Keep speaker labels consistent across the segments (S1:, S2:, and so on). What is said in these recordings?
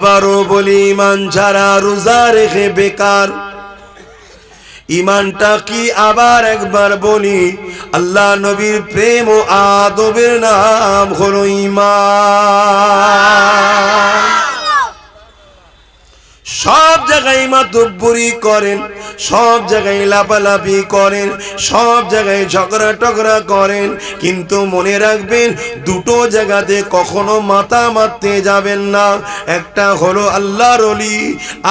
S1: আবারও বলি ঈমান ছাড়া রোজা রেখে বেকার। ঈমানটা কি আবার একবার বলি, আল্লাহ নবীর প্রেম ও আদবের নাম হলো ঈমান। সব জায়গায় মাতব্বরি করেন, সব জায়গায় লাপালাপি করেন, সব জায়গায় ঝগড়া টগড়া করেন, কিন্তু মনে রাখবেন দুটো জায়গাতে কখনো মাথা মারতে যাবেন না। একটা হলো আল্লাহর ওলি,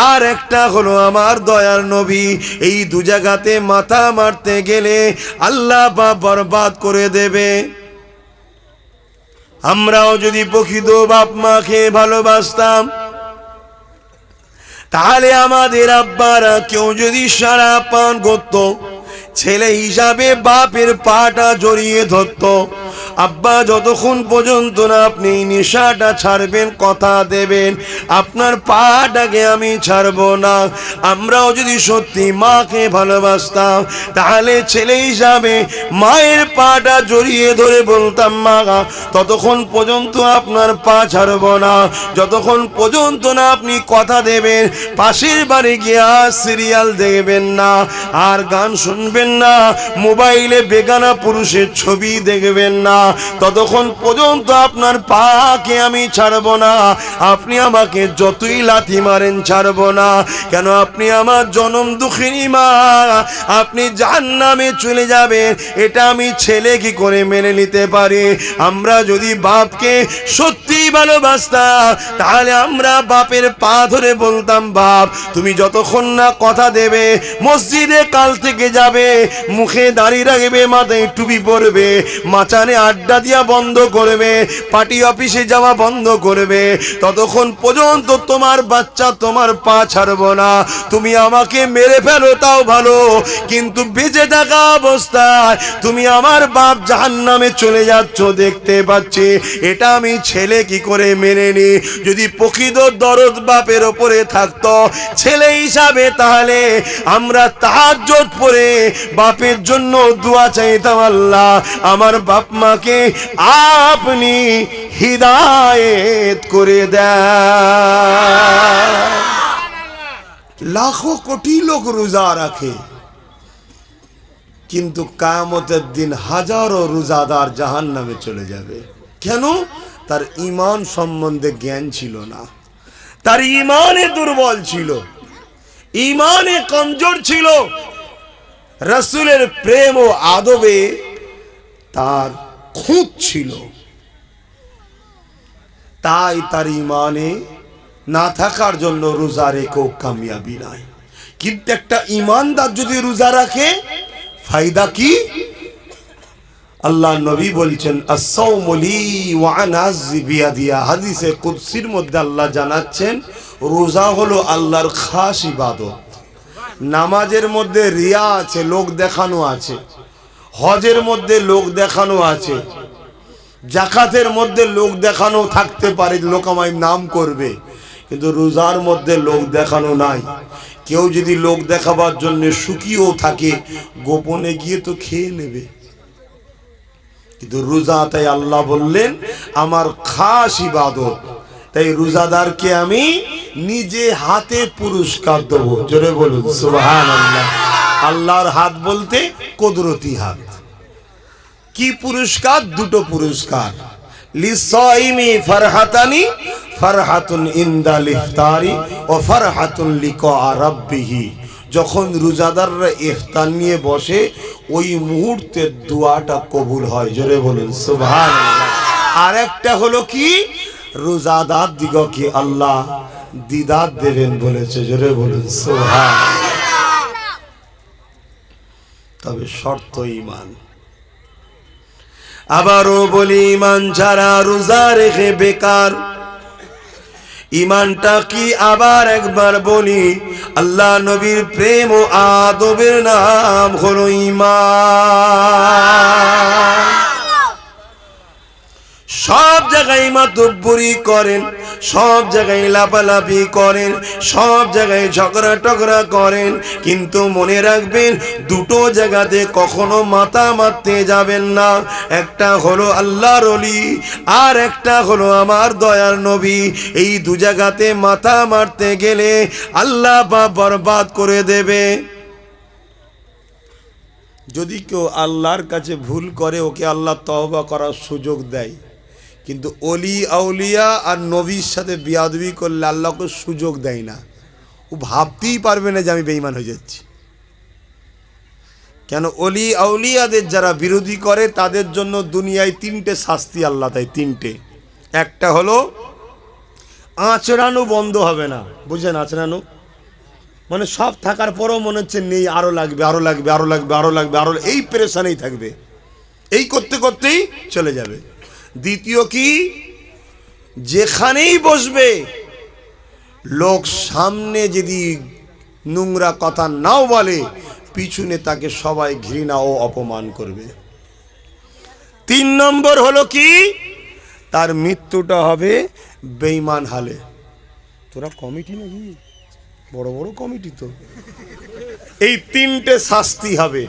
S1: আর একটা হলো আমার দয়ার নবী। এই দু জায়গাতে মাথা মারতে গেলে আল্লাহ বরবাদ করে দেবে। আমরাও যদি প্রকৃত বাপ মাকে ভালোবাসতাম, তাহলে আমাদের আব্বারা কেউ যদি সারা পান করত, ছেলে হিসাবে বাপের পাটা জড়িয়ে ধরত, আব্বা যতক্ষণ পর্যন্ত না আপনি নেশাটা ছাড়বেন, কথা দেবেন আপনার পাটাকে আমি ছাড়বো না। আমরাও যদি সত্যি মাকে ভালোবাসতাম, তাহলে ছেলে হিসাবে মায়ের পাটা জড়িয়ে ধরে বলতাম, মা ততক্ষণ পর্যন্ত আপনার পা ছাড়বো না, যতক্ষণ পর্যন্ত না আপনি কথা দেবেন, পাশের বাড়ি গিয়ে সিরিয়াল দেখবেন না, আর গান শুনবেন না, মোবাইলে বেগানা পুরুষের ছবি দেখবেন না, ততক্ষণ পর্যন্ত আপনার পাকে আমি ছাড়বো না। আপনি আমাকে যতই লাথি মারেন ছাড়বো না। কেন? আপনি আমার জনম দুঃখিনী মা, আপনি জাহান্নামে চলে যাবেন, এটা আমি ছেলে কি করে মেনে নিতে পারি? আমরা যদি বাপকে সত্যি ভালোবাসতাম, তাহলে আমরা বাপের পা ধরে বলতাম, বাপ তুমি যতক্ষণ না কথা দেবে, মসজিদে কাল থেকে যাবে, মুখে দাঁড়িয়ে রাখবে, মাথায় টুপি পরবে, মাচানে আড্ডা দিয়া বন্ধ করবে, পার্টি অফিসে যাওয়া বন্ধ করবে, ততক্ষণ পর্যন্ত তোমার বাচ্চা তোমার পা ছাড়বো না। তুমি আমাকে মেরে ফেলো তাও ভালো, কিন্তু বেঁচে থাকা অবস্থায় তুমি আমার বাপ জাহান্নামে চলে যাচ্ছ দেখতে পাচ্ছি, এটা আমি ছেলে কি করে মেনে নি? যদি প্রকৃত দরদ বাপের ওপরে থাকতো ছেলে হিসাবে, তাহলে আমরা তাহাজ্জুদ পড়ে বাপের জন্য দোয়া চাইতাম, আল্লাহ আমার বাপ মাকে আপনি হিদায়েত করে দেন। লাখো কোটি লোক রোজা রাখে, কিন্তু কিয়ামতের দিন হাজারো রোজাদার জাহান্নামে চলে যাবে। কেন? তার ঈমান সম্বন্ধে জ্ঞান ছিল না, তার ঈমানে দুর্বল ছিল, ঈমানে কমজোর ছিল, রাসূলের প্রেম ও আদবে তার খুঁত ছিল, তাই তার ঈমানে না থাকার জন্য রোজা রেখেও কামিয়াবি নাই। কিন্তু একটা ঈমানদার যদি রোজা রাখে, ফায়দা কি? আল্লাহ নবী বলছেন, as-sawmu li wa ana azzi biyadiya। হাদিসে কুদসির মধ্যে আল্লাহ জানাচ্ছেন, রোজা হলো আল্লাহর খাস ইবাদত। নামাজের মধ্যে রিয়া আছে, লোক দেখানো আছে, হজের মধ্যে লোক দেখানো আছে, যাকাতের মধ্যে লোক দেখানো থাকতে পারে, লোক আমায় নাম করবে, কিন্তু রোজার মধ্যে লোক দেখানো নাই। কেউ যদি লোক দেখাবার জন্য শুকিয়েও থাকে, গোপনে গিয়ে তো খেয়ে নেবে। কিন্তু রোজা, তাই আল্লাহ বললেন আমার খাস ইবাদত, তাই রোজাদারকে আমি নিজে হাতে পুরস্কার দেব। জোরে বলুন সুবহানাল্লাহ। আল্লাহর হাত বলতে কুদরতি হাত। কি পুরস্কার? দুটো পুরস্কার। লিসাইমি ফারহাতানি, ফারহাতুন ইনদাল ইফতারি ও ফারহাতুন লিকা রাব্বিহি। যখন রোজাদাররা ইফতার নিয়ে বসে, ওই মুহূর্তে দোয়াটা কবুল হয়। জোরে বলুন সুবহানাল্লাহ। আর একটা হলো কি? রোজাদার দিগকে আল্লাহ দিদার দেবেন বলেছে। জোরে বলুন সুবহানাল্লাহ। তবে শর্ত ঈমান। আবারও বলি, ঈমান ছাড়া রোজা রেখে বেকার। ঈমানটা কি আবার একবার বলি, আল্লাহ নবীর প্রেম ও আদবের নাম হলো ঈমান। সব জায়গায় মাতব্বরি করেন, সব জায়গায় লাফালাফি করেন, সব জায়গায় ঝগড়া টগড়া করেন, কিন্তু মনে রাখবেন দুটো জায়গাতে কখনো মাথা মারতে যাবেন না। একটা হলো আল্লাহর ওলি, আর একটা হলো আমার দয়ার নবী। এই দু জায়গাতে মাথা মারতে গেলে আল্লাহ পাক বরবাদ করে দেবে। যদি কেউ আল্লাহর কাছে ভুল করে ওকে আল্লাহ তওবা করার সুযোগ দেয়, কিন্তু অলি আউলিয়া আর নবীর সাথে বিয়াদবি করলে আল্লাহকে সুযোগ দেয় না। ও ভাবতেই পারবে না যে আমি বেঈমান হয়ে যাচ্ছি। কেন? অলি আউলিয়াদের যারা বিরোধী করে তাদের জন্য দুনিয়ায় তিনটে শাস্তি আল্লাহ দেয়, তিনটে। একটা হলো আঁচড়ানো বন্ধ হবে না, বুঝলেন? আঁচড়ানো মানে সব থাকার পরেও মনে হচ্ছে নেই, আরো লাগবে, আরো লাগবে, আরো লাগবে, আরো লাগবে, আরো, এই পেরেশানেই থাকবে, এই করতে করতেই চলে যাবে। দ্বিতীয় কি, যেখানেই বসবে লোক সামনে যদি নোংরা কথা নাও বলে, পিছনে তাকে সবাই ঘৃণা ও অপমান করবে। 3 নম্বর হলো কি, তার মৃত্যুটা হবে বেঈমান হালে। তোরা কমিটি নাকি? বড় বড় কমিটি তো। এই 3টে শাস্তি হবে,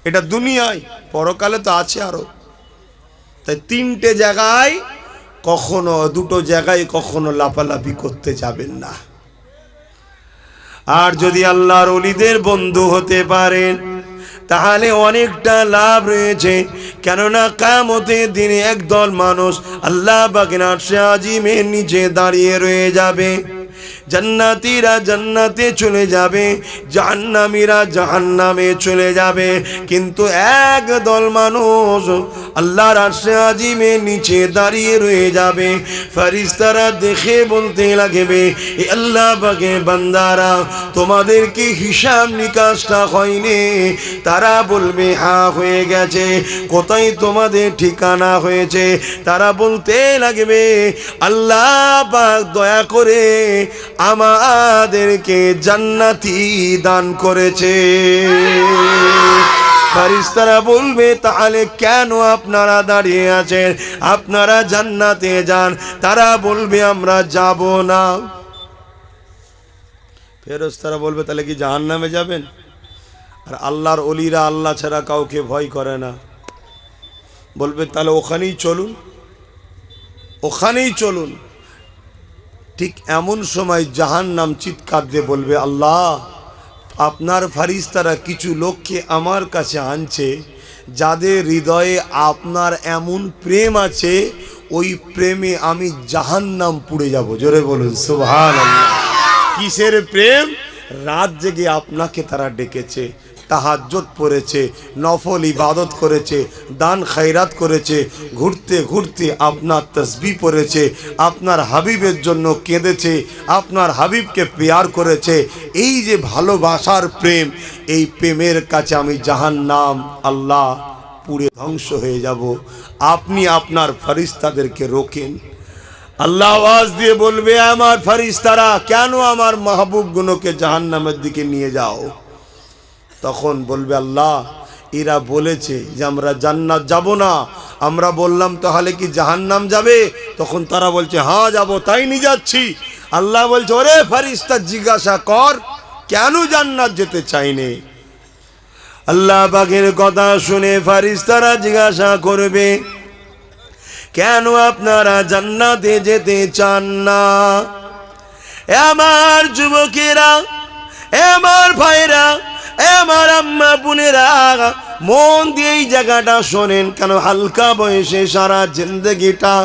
S1: এটা দুনিয়ায়, পরকালে তো আছে আরো। তাই 3টে জায়গায় কখনো, 2টো জায়গায় কখনো লাফালাফি করতে যাবেন না। আর যদি আল্লাহর ওলিদের বন্ধু হতে পারেন তাহলে অনেকটা লাভ রয়েছে। কেননা কিয়ামতের দিনে একদল মানুষ আল্লাহ পাকের আরশে আজিমের নিচে দাঁড়িয়ে রয়ে যাবে। জান্নাতীরা জান্নাতে চলে যাবে, জাহান্নামীরা জাহান্নামে চলে যাবে। কিন্তু একদল মানুষ আল্লাহর আরশে আজিমের নিচে দাঁড়িয়ে রয়ে যাবে। ফেরেশতারা দেখে বলতে লাগবে, এ আল্লাহ পাকের বান্দারা, তোমাদের কি হিসাব নিকাশটা হয়নি? তারা বলবে হ্যাঁ হয়ে গেছে। কোথায় তোমাদের ঠিকানা হয়েছে? তারা বলতে লাগবে, আল্লাহ পাক দয়া করে আমাদেরকে জান্নাতি দান করেছে। ফেরেশতারা বলবে, তাহলে কেন আপনারা দাঁড়িয়ে আছেন? আপনারা জান্নাতে যান। তারা বলবে, আমরা যাব না। ফেরেশতারা বলবে, তাহলে কি জাহান্নামে যাবেন? আর আল্লাহর ওলিরা আল্লাহ ছাড়া কাউকে ভয় করে না। বলবে, তাহলে ওখানেই চলুন, ওখানেই চলুন। ঠিক এমন সময় জাহান্নাম চিৎকার দিয়ে বলবে, আল্লাহ, আপনার ফেরেশতারা কিছু লোককে আমার কাছে আনছে যাদের হৃদয়ে আপনার এমন প্রেম আছে, ওই প্রেমে আমি জাহান্নাম পুড়ে যাব। জোরে বলুন সুবহানাল্লাহ। কিসের প্রেম? রাত জেগে আপনাকে তারা ডেকেছে, তাহাজ্জুদ পড়েছে, নফল ইবাদত করেছে, দান খায়রাত করেছে, ঘুরতে ঘুরতে আপনার তাসবিহ পড়েছে, আপনার হাবিবের জন্য কেঁদেছে, আপনার হাবিবকে প্যার করেছে। এই যে ভালোবাসার প্রেম, এই প্রেমের কাছে আমি জাহান্নাম, আল্লাহ, পুড়ে ধ্বংস হয়ে যাব। আপনি আপনার ফেরেশতাদেরকে রোকেন। আল্লাহ আওয়াজ দিয়ে বলবে, আমার ফেরেশতারা, কেন আমার মাহবুবগুলোকে জাহান্নামের দিকে নিয়ে যাও? তখন বলবে, আল্লাহ, এরা বলেছে যে আমরা জান্নাত যাব না। আমরা বললাম, তাহলে কি জাহান্নাম যাবে? তখন তারা বলছে, হ্যাঁ যাব, তাই নিয়ে যাচ্ছি। আল্লাহ বলছে, ওরে ফেরেশতা, জিজ্ঞাসা কর কেন জান্নাত যেতে চাইনি। আল্লাহ পাকের কথা শুনে ফেরেশতারা জিজ্ঞাসা করবে, কেন আপনারা জান্নাতে যেতে চান না? আমার যুবকেরা, আমার ভাইরা, আমার আম্মা বোনেরা, মন দিয়ে এই জায়গাটা শোনেন। কেন? হালকা বয়সে সারা জিন্দগিটা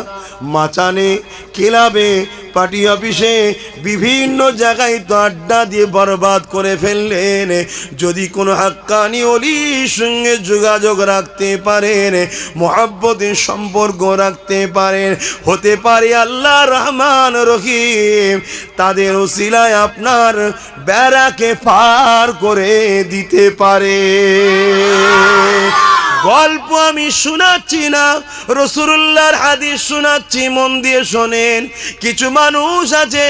S1: মাচানে, ক্লাবে, পার্টি অফিসে, বিভিন্ন জায়গায় তো আড্ডা দিয়ে বরবাদ করে ফেললেন। যদি কোনো হাক্কানি ওলির সঙ্গে যোগাযোগ রাখতে পারেন, মহব্বতের সম্পর্ক রাখতে পারেন, হতে পারে আল্লাহ রহমান রহিম তাদের ওসিলায় আপনার বেড়াকে পার করে দিতে পারে। গল্প আমি শোনাচ্ছি না, রাসূলুল্লাহর হাদিস শোনাচ্ছি, মন দিয়ে শোনেন। কিছু মানুষ আছে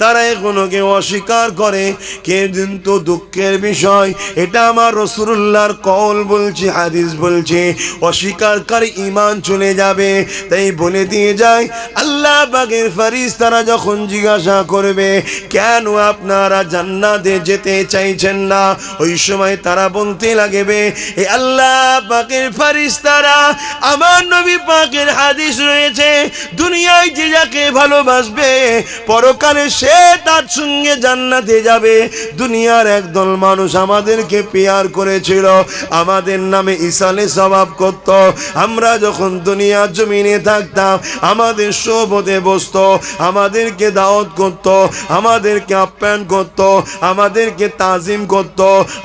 S1: তারা এগুলোকে অস্বীকার করে, কিন্তু দুঃখের বিষয় এটা আমার রাসূলুল্লাহর কওল বলছে, হাদিস বলছে, অস্বীকারকারী ঈমান চলে যাবে। তাই বলে দিয়ে যায়, আল্লাহ পাকের ফেরেশতারা যখন জিজ্ঞাসা করবে কেন আপনারা জান্নাতে যেতে চাইছেন না, ওই সময় তারা বলতে লাগবে, এ আল্লাহ পাকের ফেরেশতারা, আমার নবী পাকের হাদিস রয়েছে, দুনিয়ায় যে যাকে ভালোবাসবে পরকালে সে তার সঙ্গে জান্নাতে যাবে। দুনিয়ার একদল মানুষ আমাদেরকে পেয়ার করেছিল, আমাদের নামে ইসালে সওয়াব করত। আমরা যখন দুনিয়ার জমিনে থাকতাম আমাদের সোহবতে বসত, আমাদেরকে দাওয়াত করত, আমাদেরকে আপ্যায়ন করত, আমাদেরকে তাজিম করত,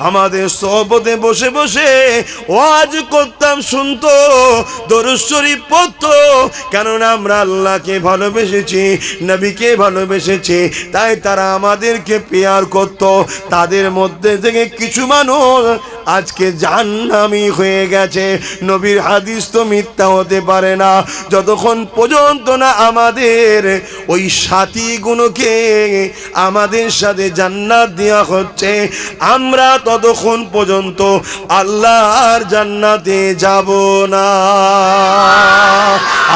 S1: আমাদের সোহবতে বসে বসে ওয়াজ করতাম, শুনতো, দরুদ শরীফ পড়তো। কেননা আমরা আল্লাহকে ভালোবেসেছি, নবীকে ভালোবেসেছি, তাই তারা আমাদেরকে পেয়ার করত। তাদের মধ্যে থেকে কিছু মানুষ আজকে জাহান্নামী হয়ে গেছে। নবীর হাদিস তো মিথ্যা হতে পারে না, যতক্ষণ পর্যন্ত না আমাদের ওই সাথীগুলোকে আমাদের সাথে জান্নাত দেওয়া হচ্ছে, আমরা ততক্ষণ পর্যন্ত আল্লাহর জান্নাতে যাব না।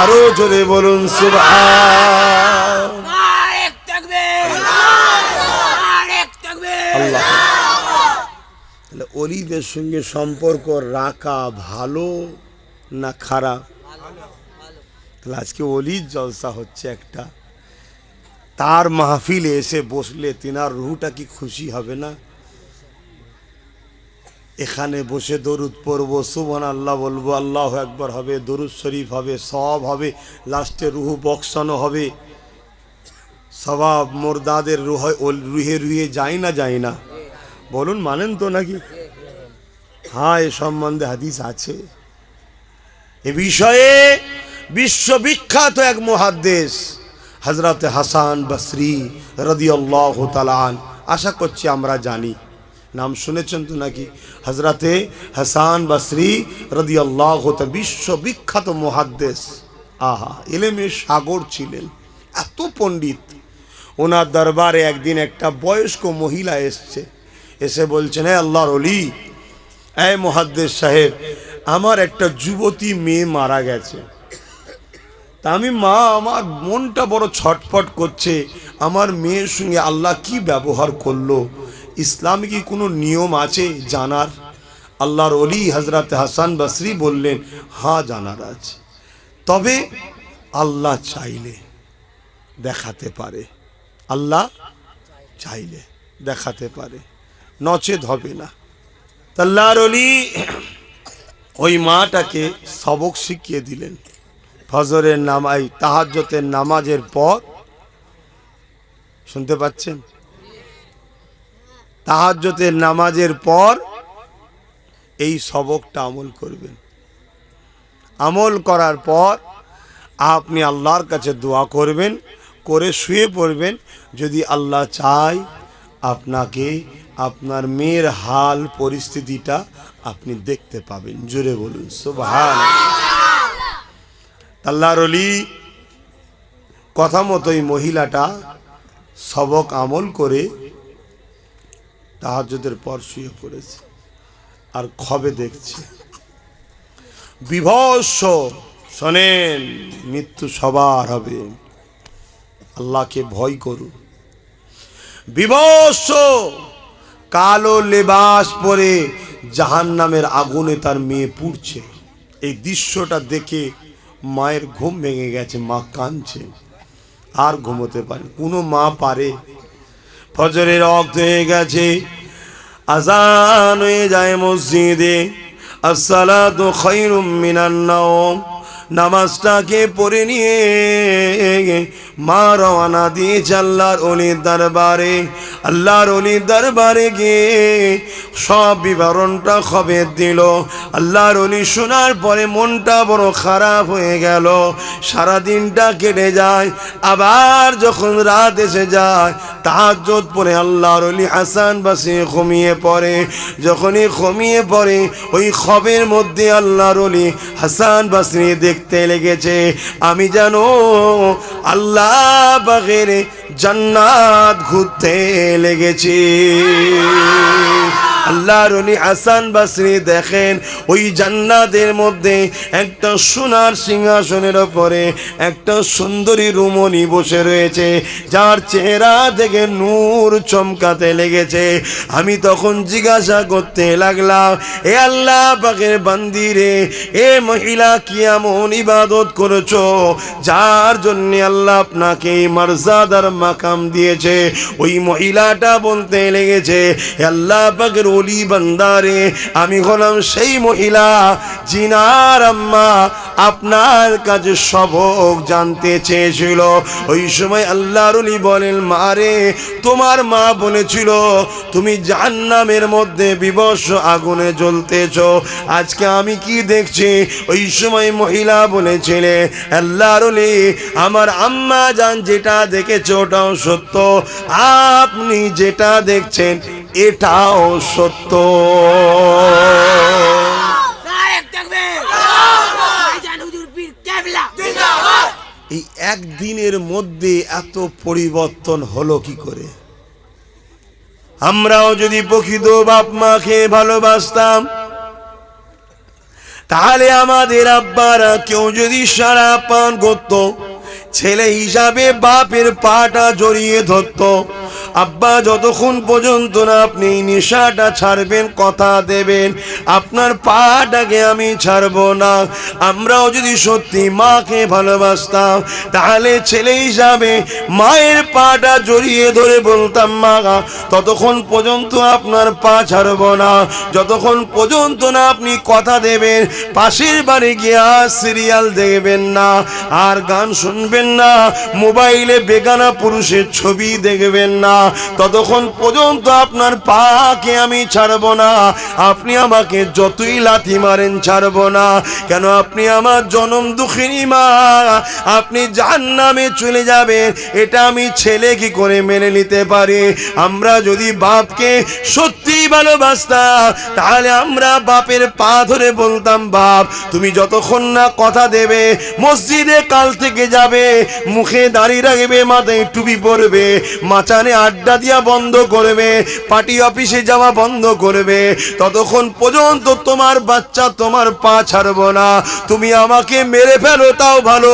S1: আরো জোরে বলুন সুবহান। তাহলে ওলিদের সঙ্গে সম্পর্ক রাখা ভালো না খারাপ? তাহলে আজকে ওলির জলসা হচ্ছে একটা, তার মাহফিলে এসে বসলে তিনার রুহটা কি খুশি হবে না? এখানে বসে দরুদ পড়বো, সুবহানাল্লাহ বলবো, আল্লাহু আকবার হবে, দরুদ শরীফ হবে, সওয়াব হবে, লাস্টে রুহ বক্সানো হবে। সওয়াব মুরদাদের রুহে রুহে যায় না, যায় না? বলুন, মানেন তো নাকি? হ্যাঁ, এ সম্বন্ধে হাদিস আছে। এ বিষয়ে বিশ্ববিখ্যাত এক মুহাদ্দিস হযরত হাসান বসরি রাদিয়াল্লাহু তাআলা আন, আশা করছি আমরা জানি, নাম শুনেছেন তো নাকি? হযরতে হাসান বসরি রাদিয়াল্লাহু তাআলা বিশ্ববিখ্যাত মুহাদ্দিস। আহা, ইলমের সাগর ছিলেন, এত পণ্ডিত। ওনার দরবারে একদিন একটা বয়স্ক মহিলা এসছে, এসে বলছেন, হে আল্লাহর ওলি, এই মুহাদ্দিস সাহেব, আমার একটা যুবতী মেয়ে মারা গেছে। তা আমি মা, আমার মনটা বড় ছটফট করছে, আমার মেয়ের সঙ্গে আল্লাহ কি ব্যবহার করলো, ইসলামে কি কোনো নিয়ম আছে জানার? আল্লাহর ওলি হযরত হাসান বসরি বললেন, হ্যাঁ জানার আছে, তবে আল্লাহ চাইলে দেখাতে পারে, আল্লাহ চাইলে দেখাতে পারে, নচেত হবে না। আল্লাহর ওলি ওই মাটাকে সবক শিখিয়ে দিলেন। ফজরের নামাজ, তাহাজ্জুদের নামাজের পর, শুনতে পাচ্ছেন? তাহাজ্জুদের নামাজের পর এই সবকটা আমল করবেন। আমল করার পর আপনি আল্লাহর কাছে দোয়া করবেন, করে শুয়ে পড়বেন। যদি আল্লাহ চায় আপনাকে আপনার মেয়ের হাল পরিস্থিতিটা আপনি দেখতে পাবেন। জোরে বলুন সুবহানাল্লাহ। আল্লাহর ওলি কথা মতোই মহিলাটা সবক আমল করে তাহাজ্জুদের পর শুয়ে পড়েছে, আর খবে দেখছে বিভৎস। শোনেন, মৃত্যু সবার হবে, আল্লাহকে ভয় করুন। বিভৎস কালো লেবাস পরে জাহান্নামের আগুনে তার মেয়ে পুড়ছে। এই দৃশ্যটা দেখে মায়ের ঘুম ভেঙে গেছে, মা কাঁদছে, আর ঘুমোতে পারে। কোনো মা পারে? ফজরের ওয়াক্ত হয়ে গেছে, আযান হয়ে যায় মসজিদে, আসসালাতু খায়রুম মিনান নাওম। নামাজটাকে পড়ে নিয়ে মা রওনা দিয়েছে আল্লাহর ওলির দরবারে। আল্লাহর ওলির দরবারে গিয়ে সব বিবরণটা খবর দিল। আল্লাহর ওলি শোনার পরে মনটা বড় খারাপ হয়ে গেল। সারা দিনটা কেটে যায়, আবার যখন রাত এসে যায় তাহাজ্জুদ পড়ে আল্লাহর ওলি হাসান বসরি ঘুমিয়ে পড়ে। যখনই ঘুমিয়ে পড়ে ওই খবের মধ্যে আল্লাহর ওলি হাসান বসরি দেখতে লেগেছে আমি যেন আল্লাহ পাকের জান্নাত ঘুরতে লেগেছি। আল্লাহর ওলি হাসান বসরি দেখেন ওই জান্নাতের মধ্যে একটা সোনার সিংহাসনের উপরে একটা সুন্দরী রমণী বসে রয়েছে, যার চেহারা থেকে নূর চমকাতে লেগেছে। আমি তখন জিজ্ঞাসা করতে লাগলাম, এ আল্লাহ পাকের বান্দি রে, এ মহিলা কি এমন ইবাদত করেছো যার জন্য আল্লাহ আপনাকে মর্যাদার মাকাম দিয়েছে? ওই মহিলাটা বলতে লেগেছে, আল্লাহ পাকের ওলি বান্দারে, আমি হলাম সেই মহিলা জিনার আম্মা আপনার কাছে সবক জানতে চেয়েছিল। ওই সময় আল্লাহর ওলি বলেন, মারে তোমার মা বলেছিল তুমি জাহান্নামের মধ্যে বিবশ আগুনে জ্বলতেছ, আজকে আমি কি দেখছি? ওই সময় মহিলা বলেছিলে, আল্লাহর ওলি আমার আম্মা জান যেটা দেখেছে ওটাও সত্য, আপনি যেটা দেখছেন এটাও সত্য। এই একদিনের মধ্যে এত পরিবর্তন হলো কি করে? আমরাও যদি প্রকৃত বাপ মাকে ভালোবাসতাম, তাহলে আমাদের আব্বারা কেউ যদি সারা পান করত, ছেলে হিসাবে বাপের পাটা জড়িয়ে ধরত, আব্বা যতক্ষণ পর্যন্ত না আপনি নেশাটা ছাড়বেন, কথা দেবেন আপনার পাটাকে আমি ছাড়বো না। আমরাও যদি সত্যি মাকে ভালোবাসতাম, তাহলে ছেলে হিসাবে মায়ের পাটা জড়িয়ে ধরে বলতাম, মা ততক্ষণ পর্যন্ত আপনার পা ছাড়বো না, যতক্ষণ পর্যন্ত না আপনি কথা দেবেন, পাশের বাড়ি গিয়ে আর সিরিয়াল দেখবেন না, আর গান শুনবেন না, মোবাইলে বেগানা পুরুষের ছবি দেখবেন না, ততক্ষণ পর্যন্ত আপনার পাকে আমি ছাড়বো না। আপনি আমাকে যতই লাথি মারেন ছাড়বো না। কেন? আপনি আমার জনম দুঃখিনী মা, আপনি জাহান্নামে চলে যাবেন, এটা আমি ছেলে কি করে মেনে নিতে পারি? আমরা যদি বাপকে সত্যি ভালোবাসতাম, তাহলে আমরা বাপের পা ধরে বলতাম, বাপ তুমি যতক্ষণ না কথা দেবে, মসজিদে কাল থেকে যাবে, মুখে দাড়ি রাখবে, মাথায় টুপি পরবে, মাচানে আড্ডা দিয়া বন্ধ করবে, পার্টি অফিসে যাওয়া বন্ধ করবে, ততক্ষণ পর্যন্ত তোমার বাচ্চা তোমার পা ছাড়বো না। তুমি আমাকে মেরে ফেলো তাও ভালো,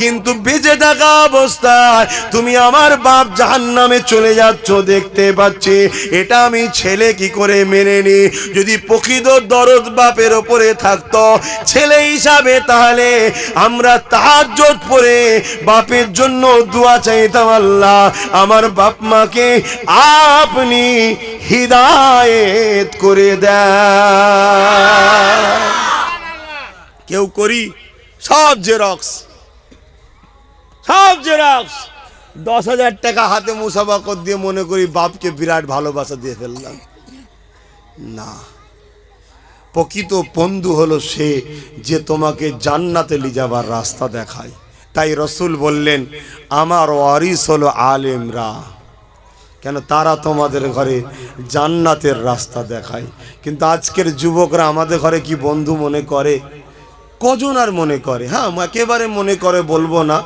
S1: কিন্তু বেঁচে থাকা অবস্থায় তুমি আমার বাপ জাহান্নামে চলে যাচ্ছ দেখতে পাচ্ছি, এটা আমি ছেলে কি করে মেনে নি? যদি প্রকৃত দরদ বাপের ওপরে থাকতো ছেলে হিসাবে, তাহলে আমরা তাহাজ্জুদ পড়ে বাপের জন্য দোয়া চাইতাম, আল্লাহ আমার বাপ মাকে আপনি হিদায়েত করে দেন। কেউ করি সব জেরক্স, সব জেরক্স, 10,000 টাকা হাতে মুসাফাকত দিয়ে মনে করি বাপকে বিরাট ভালোবাসা দিয়ে ফেললাম। না, প্রকৃত বন্ধু হলো সে যে তোমাকে জান্নাতে নিয়ে যাবার রাস্তা দেখায়। তাই রসুল বললেন, আমার ওয়ারিস হলো আলেমরা। কেন? তারা তোমাদের ঘরে জান্নাতের রাস্তা দেখায়। কিন্তু আজকের যুবকরা আমাদের ঘরে কি বন্ধু মনে করে? কজন আর মনে করে? হ্যাঁ, একেবারে মনে করে বলবো না,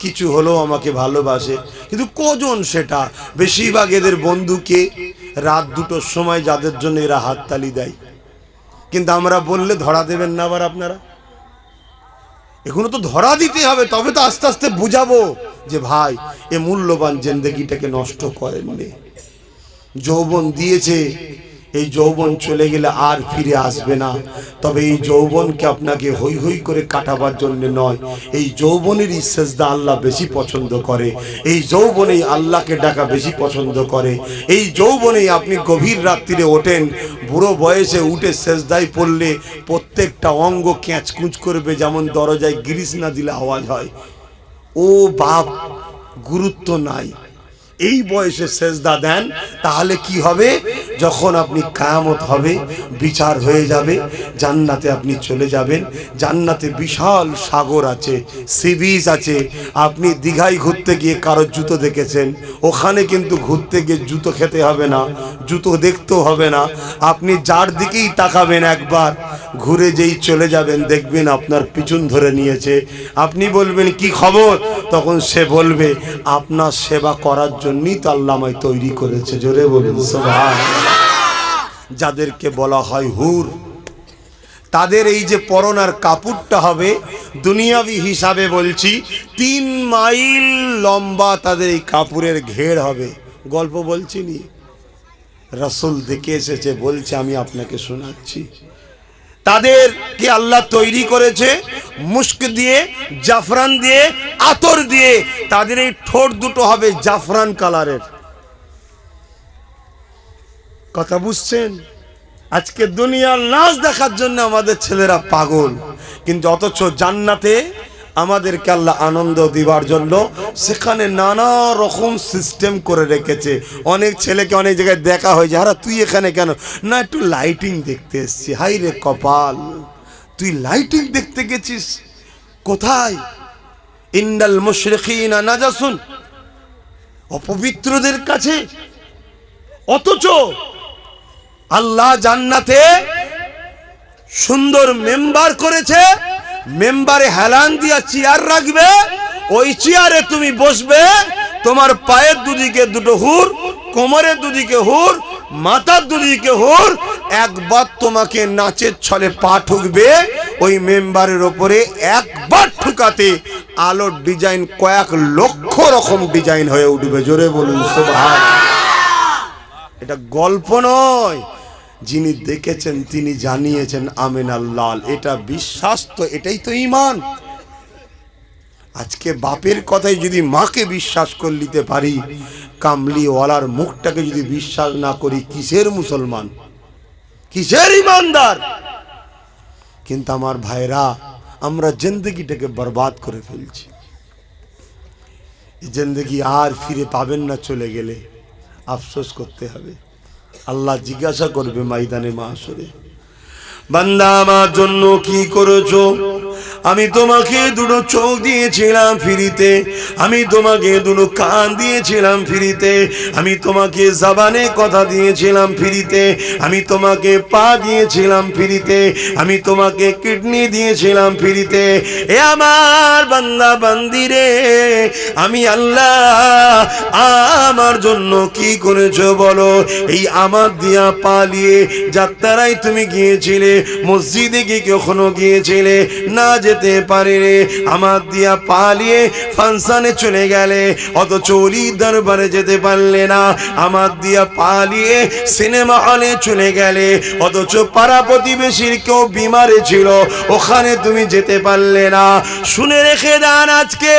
S1: কিছু হলেও আমাকে ভালোবাসে, কিন্তু কজন সেটা? বেশিরভাগ এদের বন্ধুকে রাত 2টোর সময় যাদের জন্য এরা হাততালি দেয়। কিন্তু আমরা বললে ধরা দেবেন না আবার আপনারা? এখনো তো ধরা দিতে হবে, তবে তো আস্তে আস্তে বুঝাবো যে ভাই এ মূল্যবান জিন্দেগিটাকে নষ্ট করেননি। যৌবন দিয়েছে, এই যৌবন চলে গেলে আর ফিরে আসবে না। তবে এই যৌবনকে আপনাকে হই হই করে কাটাবার জন্য নয়, এই যৌবনেরই সেজদা আল্লাহ বেশি পছন্দ করে, এই যৌবনেই আল্লাহকে ডাকা বেশি পছন্দ করে, এই যৌবনেই আপনি গভীর রাত্রিরে ওঠেন, বুড়ো বয়সে উঠে সেজদায় পড়লে প্রত্যেকটা অঙ্গ ক্যাঁচকুচ করবে, যেমন দরজায় গ্রিস না দিলে আওয়াজ হয়। ও বাপ, গুরুত্ব নাই, এই বয়সে সেজদা দেন, তাহলে কি হবে? যখন আপনি কিয়ামত হবে, বিচার হয়ে যাবে, জান্নাতে আপনি চলে যাবেন। জান্নাতে বিশাল সাগর আছে, সি বিচ আছে। আপনি দীঘায় ঘুরতে গিয়ে কারোর জুতো দেখেছেন, ওখানে কিন্তু ঘুরতে গিয়ে জুতো খেতে হবে না, জুতো দেখতেও হবে না। আপনি যার দিকেই তাকাবেন একবার, ঘুরে যেই চলে যাবেন দেখবেন আপনার পিছন ধরে নিয়েছে। আপনি বলবেন কি খবর, তখন সে বলবে আপনার সেবা করার জন্যই তো আল্লাহ আমায় তৈরি করেছে। জোরে বলুন সুবহানাল্লাহ। যাদেরকে বলা হয় হুর, তাদের এই যে পরনার কাপড়টা হবে দুনিয়াবি হিসাবে বলছি 3 মাইল লম্বা তাদের এই কাপড়ের ঘের হবে। গল্প বলছি নি, রাসূল দেখে এসেছে, বলছে আমি আপনাকে শোনাচ্ছি। তাদেরকে আল্লাহ তৈরি করেছে মুস্ক দিয়ে, জাফরান দিয়ে, আতর দিয়ে। তাদের এই ঠোঁট দুটো হবে জাফরান কালারের। কথা বুঝছেন? আজকে দুনিয়ার নাচ দেখার জন্য আমাদের ছেলেরা পাগল, কিন্তু অথচ জান্নাতে আমাদেরকে আল্লাহ আনন্দ দিবার জন্য সেখানে নানা রকম সিস্টেম করে রেখেছে। অনেক ছেলেকে অনেক জায়গায় দেখা হয় যে আরে তুই এখানে কেন? না, একটু লাইটিং দেখতে এসেছি। হাই রে কপাল, তুই লাইটিং দেখতে গেছিস কোথায়? ইন্নাল মুশরিকিনা নাজাসুন, অপবিত্রদের কাছে। অথচ আল্লাহ জান্নাতে সুন্দর মেম্বার করেছে, মেম্বারে হেলান দিয়া চেয়ার রাখবে, ওই চেয়ারে তুমি বসবে, তোমার পায়ের দুদিকে দুটো হুর, কোমরের দুদিকে হুর, মাথার দুদিকে হুর। একবার তোমাকে নাচের ছলে পা ঠুকবে, ওই মেম্বারের ওপরে একবার ঠুকাতে আলোর ডিজাইন কয়েক লক্ষ রকম ডিজাইন হয়ে উঠবে। জোরে বলুন সুবহানাল্লাহ। এটা গল্প নয়, যিনি দেখেছেন তিনি জানিয়েছেন আমিন আল্লাহ। এটা বিশ্বাস, তো এটাই তো ঈমান। আজকে বাপের কথাই যদি মাকে বিশ্বাস করে নিতে পারি, কামলিওয়ালার মুখটাকে যদি বিশ্বাস না করি, কিসের মুসলমান, কিসের ঈমানদার? কিন্তু আমার ভাইরা, আমরা জিন্দগিটাকে বরবাদ করে ফেলছি। এই জিন্দগি আর ফিরে পাবেন না, চলে গেলে আফসোস করতে হবে। আল্লাহ জিজ্ঞাসা করবে ময়দানে মাহশরে, বান্দা আমার জন্য কি করেছো? আমি তোমাকে দুটো চোখ দিয়েছিলাম ফ্রিতে, আমি তোমাকে দুটো কান দিয়েছিলাম ফ্রিতে, আমি তোমাকে জবানে কথা দিয়েছিলাম ফ্রিতে, আমি তোমাকে পা দিয়েছিলাম ফ্রিতে, আমি তোমাকে কিডনি দিয়েছিলাম ফ্রিতে। এ আমার বান্দা বান্দিরে, আমি আল্লাহ আমার জন্য কি করেছো বলো? এই আমার দিয়া পালিয়ে যাত্রায় তুমি গিয়েছিলে, মসজিদে কি কখনো গিয়েছিলে? না, যেতে পারিনি। আমার দিয়া পালিয়ে ফাংশনে চলে গেলে, অথচ ওলি দরবারে যেতে পারলে না। আমার দিয়া পালিয়ে সিনেমা হলে চলে গেলে, অথচ পাড়া প্রতিবেশীর কেউ বিমারে ছিল, ওখানে তুমি যেতে পারলে না। শুনে রেখে দেন, আজকে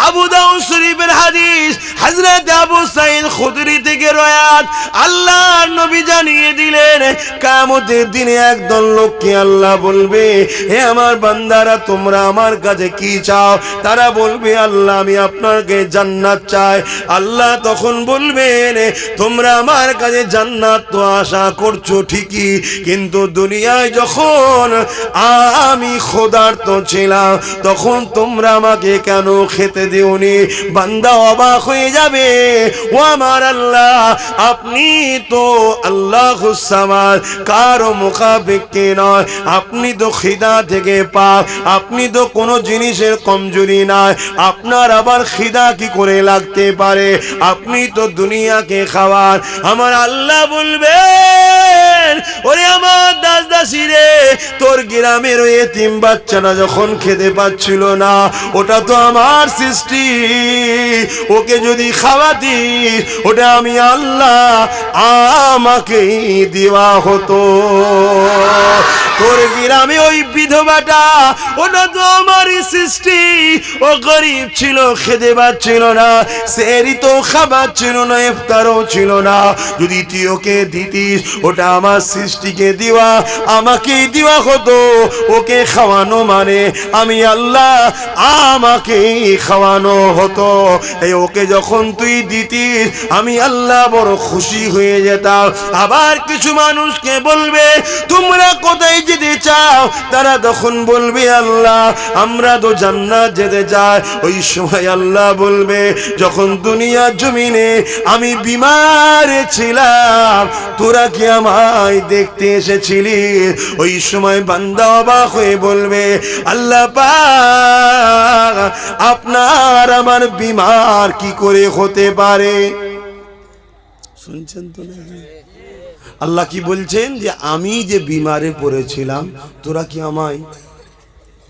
S1: আবু দাউদ শরীফের হাদিস, হযরত আবু সাঈদ খুদরি থেকে রয়াত, আল্লাহর নবী জানিয়ে দিলেন কিয়ামতের দিনে একদল লোককে আল্লাহ বলবে, হে আমার বান্দারা, তোমরা আমার কাছে কি চাও? তারা বলবে, আল্লাহ আমি আপনাকে জান্নাত চাই। আল্লাহ তখন বলবেন, তোমরা আমার কাছে জান্নাত তো আশা করছো ঠিকই, কিন্তু দুনিয়ায় যখন আমি ক্ষুধার্ত ছিলাম তখন তোমরা আমাকে কেন খেতে দিওনি? বান্দা অবাক হয়ে যাবে, ও আমার আল্লাহ, আপনি তো আল্লাহুস সামাদ, কারো মুখাপেক্ষী নয়, আপনি তো খিদা থেকে পাক, আপনি তো কোনো জিনিসের কমজোরি নাই, আপনার আবার খিদা কি করে লাগতে পারে? আপনি তো দুনিয়াকে খাওয়ার। আমার আল্লাহ বলবেন, ওরে আমার দাস দাসী রে, তোর গ্রামের ওই এতিম বাচ্চাটা যখন খেতে পাচ্ছিল না, ওটা তো আমার সৃষ্টি, ওকে যদি খাওয়াতি, ওটা আমি আল্লাহ আমাকেই দেওয়া হতো। তোর গ্রামে ওই বিধবাটা, ওটা তো আমারই সৃষ্টি। ও গরিব ছিল, খেতে পাচ্ছিল না, সেহরি তো খাবার ছিল না, ইফতারও ছিল না। যদি তুই ওকে দিতিস, ওটা আমার সৃষ্টিকে দিওয়া, আমাকেই দিওয়া হতো। ওকে খাওয়ানো মানে আমি আল্লাহ আমাকেই খাওয়ানো হতো। এই ওকে যখন তুই দিতিস, আমি আল্লাহ বড় খুশি হয়ে যেতাম। আবার কিছু মানুষকে বলবে তোমরা কোথায় যেতে চাও, তারা তখন বলবে আল্লাহ আমরা তো জান্নাত যেতে চাই। ওই সময় আল্লাহ বলবে যখন দুনিয়ার জমিনে আমি বিমার ছিলাম, তোরা কি আমায় দেখতে এসেছিলি? ওই সময় বান্দা অবাক হয়ে বলবে আল্লাহ পাক, আপনার আমার বিমার কি করে হতে পারে? শুনছেন তো নাকি? আল্লাহ কি বলছেন যে আমি যে বিমারে পড়েছিলাম, তোরা কি আমায়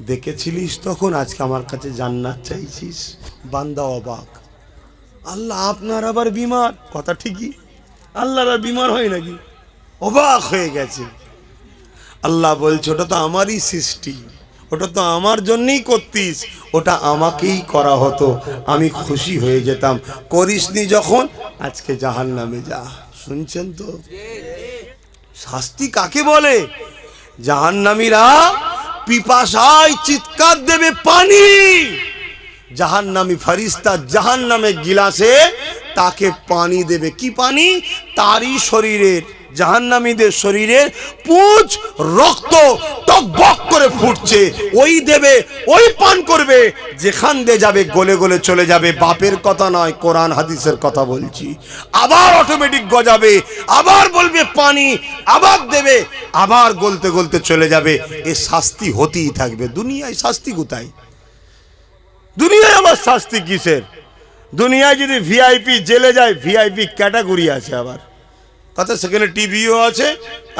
S1: দেখেছিলিস তখন? আজকে আমার কাছে জান্নাত চাইছিস? বান্দা অবাক, আল্লাহ আপনার আবার বিমার? কথা ঠিকই, আল্লাহর আর বিমার হয় নাকি? অবাক হয়ে গেছে। আল্লাহ বলছে ওটা তো আমারই সৃষ্টি, ওটা তো আমার জন্যই করতিস, ওটা আমাকেই করা হতো, আমি খুশি হয়ে যেতাম। করিসনি যখন, আজকে জাহান্নামে যা। শুনছেন তো? শাস্তি কাকে বলে? জাহান্নামীরা পিপাসায় চিৎকার দেবে পানি, জাহান্নামী ফেরেশতা জাহান্নামে গিলাসে তাকে পানি দেবে। কি পানি? তারই শরীরের, জাহান্নামীদের শরীরের পুঁজ রক্ত টকবক করে ফুটছে, ওই দেবে, ওই পান করবে, যেখান দিয়ে যাবে গলে গলে চলে যাবে। বাপের কথা নয়, কোরআন হাদিসের কথা বলছি। আবার অটোমেটিক গজাবে, আবার বলবে পানি, আবার দেবে, আবার গলতে গলতে চলে যাবে। এ শাস্তি হতেই থাকবে। দুনিয়ায় শাস্তি কোথায়? দুনিয়ায় আবার শাস্তি কিসের? দুনিয়ায় যদি ভিআইপি জেলে যায়, ভিআইপি ক্যাটাগরি আছে আবার, কথা সেখানে টিভিও আছে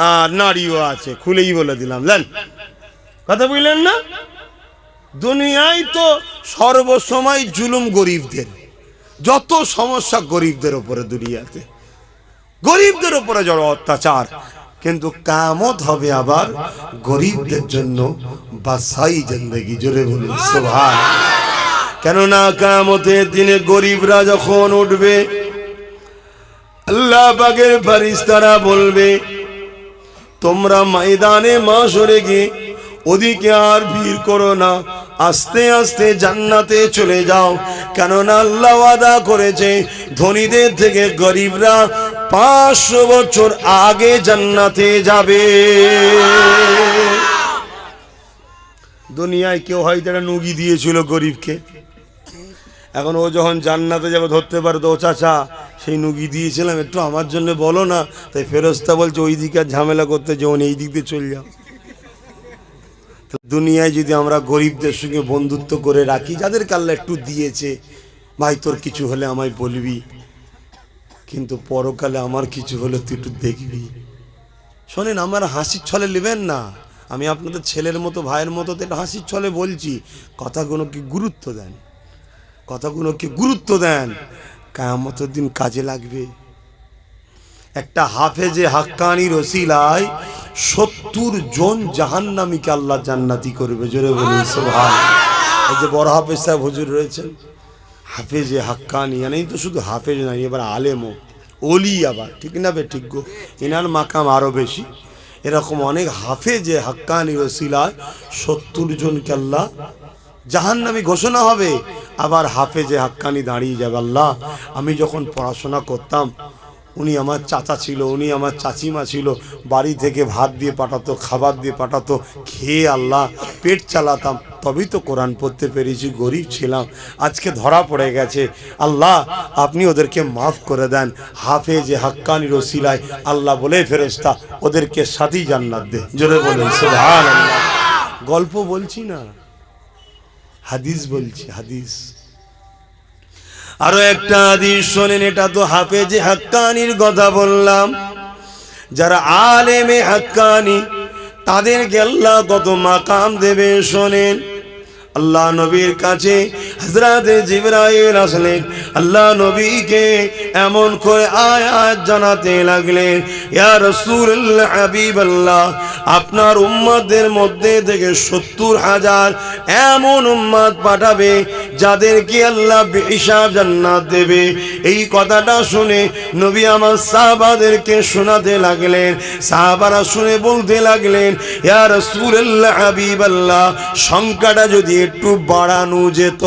S1: আর নারীও আছে, খুলেই বলে দিলাম। জান কথা বুঝলেন না? দুনিয়ায় তো সর্বসময় জুলুম গরিবদের, যত সমস্যা গরিবদের উপরে, দুনিয়াতে গরিবদের উপরে জড় অত্যাচার। কিন্তু কিয়ামত হবে আবার গরিবদের জন্য বাসাই জিন্দেগি। জোরে বলুন সুবহানাল্লাহ। কেননা কিয়ামতের দিনে গরিবরা যখন উঠবে, আল্লাহ পাকের ফেরেশতারা বলবে তোমরা ময়দানে মাশরে গিয়ে ওদিকে আর ভিড় করো না, আস্তে আস্তে জান্নাতে চলে যাও। কেননা আল্লাহ ওয়াদা করেছে ধনীদের থেকে গরিবরা 500 বছর আগে জান্নাতে যাবে। দুনিয়ায় কেউ হয়তো একটা নুগি দিয়েছিল গরিবকে, এখন ও যখন জান্নাতে যাবে ধরতে পারে তো, ও চাচা সেই নুগি দিয়েছিলাম, একটু আমার জন্য বলো না। তাই ফেরেশতা বলছে ওই দিকে আর ঝামেলা করতে যেমন এই দিক দিয়ে চলে যাও। তো দুনিয়ায় যদি আমরা গরিবদের সঙ্গে বন্ধুত্ব করে রাখি, যাদেরকে আল্লাহ একটু দিয়েছে, ভাই তোর কিছু হলে আমায় বলবি, কিন্তু পরকালে আমার কিছু হলে তুই একটু দেখবি। শোনেন, আমার হাসির ছলে নেবেন না, আমি আপনাদের ছেলের মতো, ভাইয়ের মতো, তো এটা হাসির ছলে বলছি। কথাগুলোকে গুরুত্ব দেন, কথাগুলোকে গুরুত্ব দেন, কিয়ামতের দিন কাজে লাগবে। একটা হাফেজে হাক্কানির ওসিলায় 70 জন জাহান্নামীকে আল্লাহ জান্নাতি করবে। জোরে বলুন সুবহানাল্লাহ। এই যে বড় হাফেজ সাহেব হুজুর রয়েছেন, হাফেজে হাক্কানি, মানে তো শুধু হাফেজ নাই, এবার আলেমও, ওলি আবার, ঠিক না বে? ঠিক গো, এনার মাকাম আরো বেশি। এরকম অনেক হাফেজে হাক্কানির ওসিলায় 70 জনকে আল্লাহ জাহান্নামী ঘোষণা হবে। আবার হাফেজে হাক্কানি দাঁড়িয়ে যাবে, আল্লাহ আমি যখন পড়াশোনা করতাম, উনি আমার চাচা ছিল, উনি আমার চাচিমা ছিল, বাড়ি থেকে ভাত দিয়ে পাঠাতো, খাবার দিয়ে পাঠাতো, খেয়ে আল্লাহ পেট চালাতাম, তবেই তো কোরআন পড়তে পেরেছি, গরিব ছিলাম, আজকে ধরা পড়ে গেছে, আল্লাহ আপনি ওদেরকে মাফ করে দেন। হাফেজে হাক্কানির ওসিলায় আল্লাহ বলে ফেরেশতা ওদেরকে সাথী জান্নাত দে। জোরে বলেন সুবহানাল্লাহ। গল্প বলছি না, হাদিস বলছি, হাদিস। আরো একটা হাদিস শোনেন, এটা তো হাফেজে হাক্কানির কথা বললাম, যারা আলেমে হাক্কানি তাদেরকে আল্লাহ কত মাকাম দেবে শোনেন। আল্লাহ নবীর কাছে হযরত জিবরাইল আসলেন, আল্লাহ নবীকে এমন করে আয়াত জানাতে লাগলেন, ইয়া রাসূলুল্লাহ হাবিবাল্লাহ, আপনার উম্মতদের মধ্যে থেকে 70,000 এমন উম্মত পাঠাবে যাদেরকে আল্লাহ বেহিসাব জান্নাত দেবে। এই কথাটা শুনে নবী আমার সাহাবাদেরকে শোনাতে লাগলেন। সাহাবারা শুনে বলতে লাগলেন, ইয়া রাসূলুল্লাহ হাবিবাল্লাহ, সংখ্যাটা যদি একটু বাড়ানো যেত,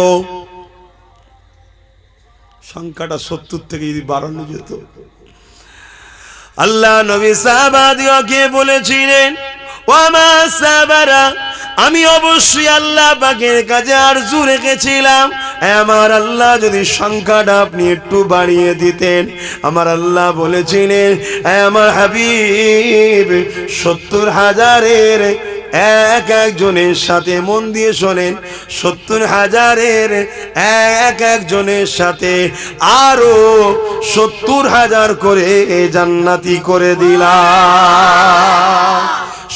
S1: সংখ্যাটা 70 থেকে যদি বাড়ানো যেত। আল্লাহ নবী সাহাবাদিওকে বলেছিলেন, ওয়ামা সাবারা, আমি অবশ্যই আল্লাহ পাকের কাছে আরজু রেখেছিলাম, আমার আল্লাহ যদি সংখ্যাটা আপনি একটু বাড়িয়ে দিতেন। আমার আল্লাহ বলেছিলেন, আমার হাবিব 70,000-এর এক একজনের সাথে, মন দিয়ে শোনেন, 70,000-এর এক একজনের সাথে আরো 70,000 করে জান্নাতি করে দিলাম।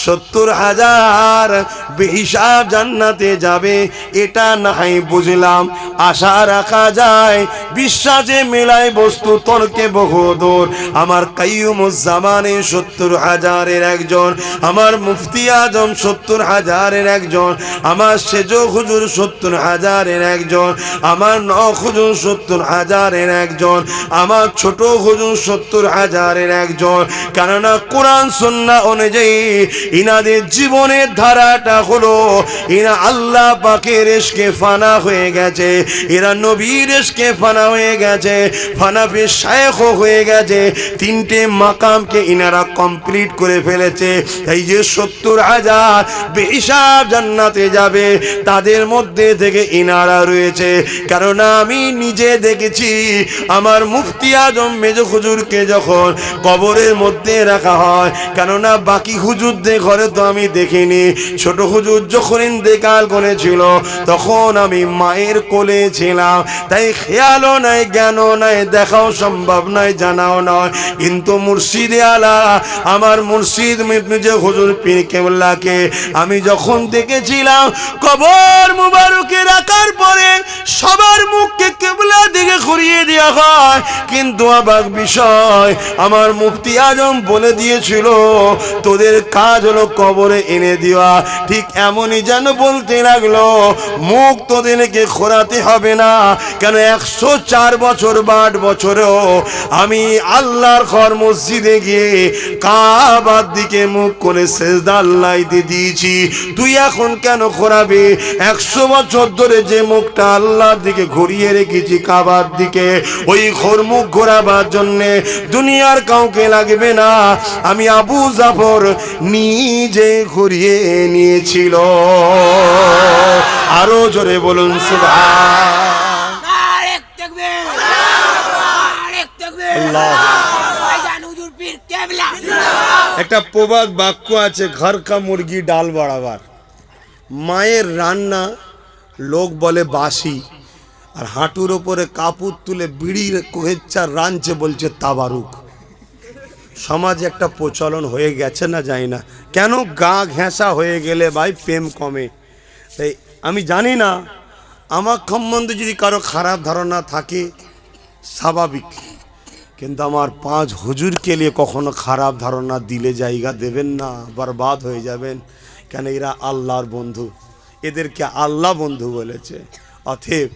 S1: 70,000 বেহিসাব জান্নাতে যাবে, এটা নাই বুঝলাম, আশা রাখা যায়, বিশ্বাসে মেলায় বস্তু তর্কে বহুদূর। আমার কাইয়ুমুজ্জামানে 70,000-এর একজন, আমার মুফতি আজম 70,000-এর একজন, আমার সেজ হুজুর 70,000-এর একজন, আমার নখ হুজুর 70,000-এর একজন, আমার ছোট হুজুর 70,000-এর একজন। কেননা কোরআন সুন্নাহ অনুযায়ী ইনাদের জীবনের ধারাটা হলো, এরা আল্লাহ পাকের ইশকে ফানা হয়ে গেছে, এরা নবীর ইশকে ফানা হয়ে গেছে, ফানাফি শায়খ হয়ে গেছে, 3টে মাকামকে ইনারা কমপ্লিট করে ফেলেছে। এই যে 70,000 বেহিসাব জান্নাতে যাবে, তাদের মধ্যে থেকে ইনারা রয়েছে। কারণ আমি নিজে দেখেছি, আমার মুফতি আজম মেজ হুজুরকে যখন কবরের মধ্যে রাখা হয়, কেননা বাকি হুজুরদের ঘরে তো আমি দেখিনি, ছোট হুজুর যখন ইন্তেকাল করেছিল তখন আমি মায়ের কোলে ছিলাম, তাই খেয়ালও নাই, জ্ঞানও নাই, দেখাও সম্ভব নয়, জানাও নয়। কিন্তু মুর্শিদে আলা, আমার মুর্শিদ মেজে হুজুর পীর কেবলাকে আমি যখন দেখেছিলাম, কবর মুবারকে রাখার পরে সবার মুখকে কেবলা দিকে ঘুরিয়ে দেওয়া হয়, কিন্তু অবাক বিষয়, আমার মুফতি আজম বলে দিয়েছিল, তোদের কাজ হলো কবরে এনে দেওয়া। ঠিক এমনই যেন বলতে লাগলো, মুখ তোদেরকে খোরাতে হবে না, কেন 104 বছর 8 বছরেও আমি আল্লাহর ঘর মসজিদে গিয়ে কাবার দিকে মুখ করে সেজদা আল্লাহকে দিয়েছি, তুই এখন কেন খোরাবি? 100 বছর ধরে যে মুখটা আল্লাহর দিকে ঘুরিয়ে রেখেছি কাবার দিকে, ওই ঘোর মুখ ঘোরাবার জন্যে দুনিয়ার কাউকে লাগবে না, আমি আবু জাফর নিজে ঘুরিয়ে নিয়েছিল। আরো জোরে বলুন সুবহান। একটা প্রবাদ বাক্য আছে, ঘর কা মুরগি ডাল বরাবর। মায়ের রান্না লোক বলে বাসি, আর হাঁটুর ওপরে কাপড় তুলে বিড়ির কোহেচ্ছার রাঁধছে বলছে তাবারুক। সমাজে একটা প্রচলন হয়ে গেছে না, জানি না কেন, গা ঘেঁষা হয়ে গেলে ভাই প্রেম কমে। তাই আমি জানি না, আমার সম্বন্ধে যদি কারো খারাপ ধারণা থাকে স্বাভাবিক, কিন্তু আমার 5 হুজুরকে নিয়ে কখনো খারাপ ধারণা দিলে জায়গা দেবেন না, বরবাদ হয়ে যাবেন। কেন এরা আল্লাহর বন্ধু, এদেরকে আল্লাহ বন্ধু বলেছে। অতএব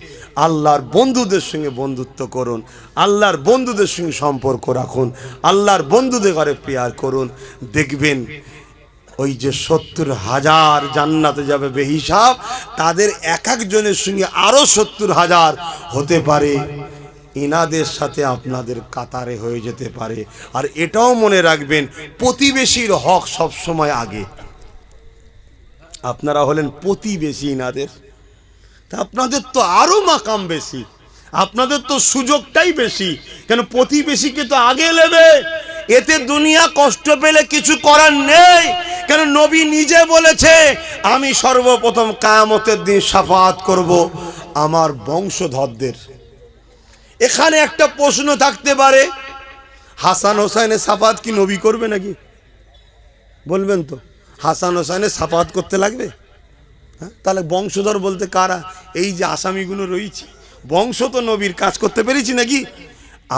S1: আল্লাহর বন্ধুদের সঙ্গে বন্ধুত্ব করুন, আল্লাহর বন্ধুদের সঙ্গে সম্পর্ক রাখুন, আল্লাহর বন্ধুদের ঘরে প্রেয়ার করুন, দেখবেন ওই যে 70,000 জান্নাতে যাবে বেহিসাব, তাদের এক একজনের সঙ্গে আরো 70,000 হতে পারে, ইনাদের সাথে আপনাদের কাতারে হয়ে যেতে পারে। আর এটাও মনে রাখবেন, প্রতিবেশীর হক সব সময় আগে। আপনারা হলেন প্রতিবেশী ইনাদের, তা আপনাদের তো আরো মাকাম বেশি, আপনাদের তো সুযোগটাই বেশি। কেন প্রতিবেশীকে তো আগে নেবে, এতে দুনিয়া কষ্ট পেলে কিছু করার নেই। কেন নবী নিজে বলেছে, আমি সর্বপ্রথম কিয়ামতের দিন শাফাআত করব আমার বংশধরদের। এখানে একটা প্রশ্ন থাকতে পারে, হাসান হোসেনের শাফাআত কি নবী করবে নাকি? বলবেন তো, হাসান হোসেনের শাফাআত করতে লাগবে? হ্যাঁ, তাহলে বংশধর বলতে কারা? এই যে আসামিগুলো রয়েছে, বংশ তো নবীর, কাজ করতে পেরেছি নাকি?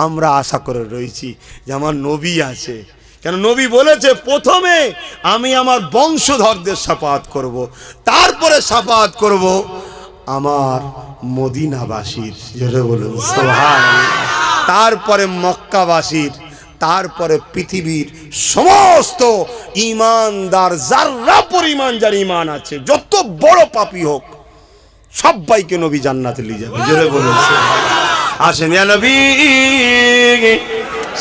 S1: আমরা আশা করে রয়েছি যে আমার নবী আছে, কেন নবী বলেছে প্রথমে আমি আমার বংশধরদের শাফাআত করব, তারপরে শাফাআত করব আমার মদিনাবাসীর, জোরে বলুন সুবহানাল্লাহ, তারপরে মক্কাবাসীর, তারপরে পৃথিবীর সমস্ত ঈমানদার, যারা পরিমাণ যার ঈমান আছে, যত বড় পাপী হোক সবাইকে নবী জান্নাতে নিয়ে যাবে, জোরে বলুন সুবহানাল্লাহ। আসেন ইয়া নবী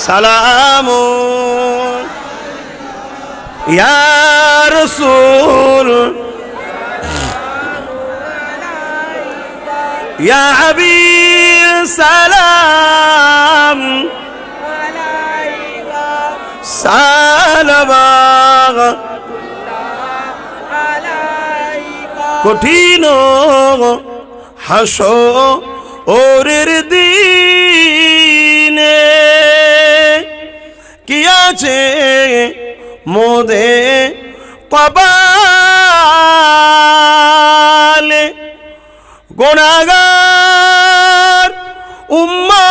S1: সালামুন ইয়া রাসূল ইয়া হাবিব সালাম সালাম কঠিন হাসরের দিনে কি আছে মোদে কপালে, গুনাহগার উম্মাহ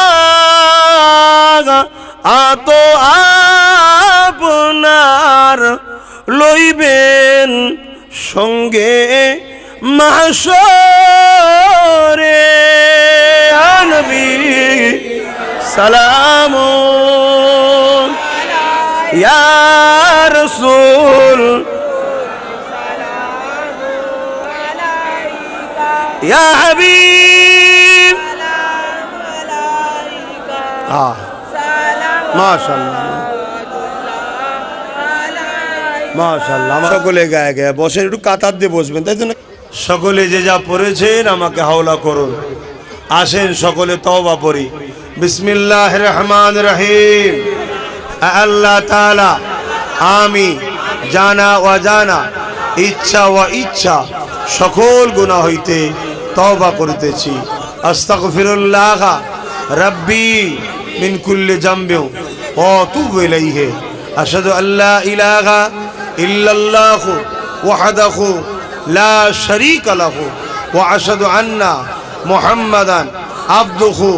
S1: আতো আপনার লইবেন সঙ্গে মাহশরে। নবী সালামুন ইয়া রাসূল ইয়া হাবিব। মাশাআল্লাহ মাশাআল্লাহ। আমরা সকলে গায়ে গায়ে বসে, একটু কাতার দিয়ে বসবেন, তাই তো না? সকলে যে যা পড়েছেন আমাকে হাওলা করুন। আসেন সকলে তওবা পড়ি। বিসমিল্লাহির রহমানির রহিম। আল্লাহ তাআলা আমি জানা অজানা, ইচ্ছা ও ইচ্ছা সকল গুনাহ হইতে তওবা করিতেছি। আস্তাগফিরুল্লাহ রাব্বি মিন কুল্লি যামবিন ওয়া আতুবু ইলাইহি। আশহাদু আল্লা ইলাহা ইল্লাল্লাহু ওয়াহদাহু লা শারীকা লাহু ওয়া আশহাদু আন্না মুহাম্মাদান আবদুহু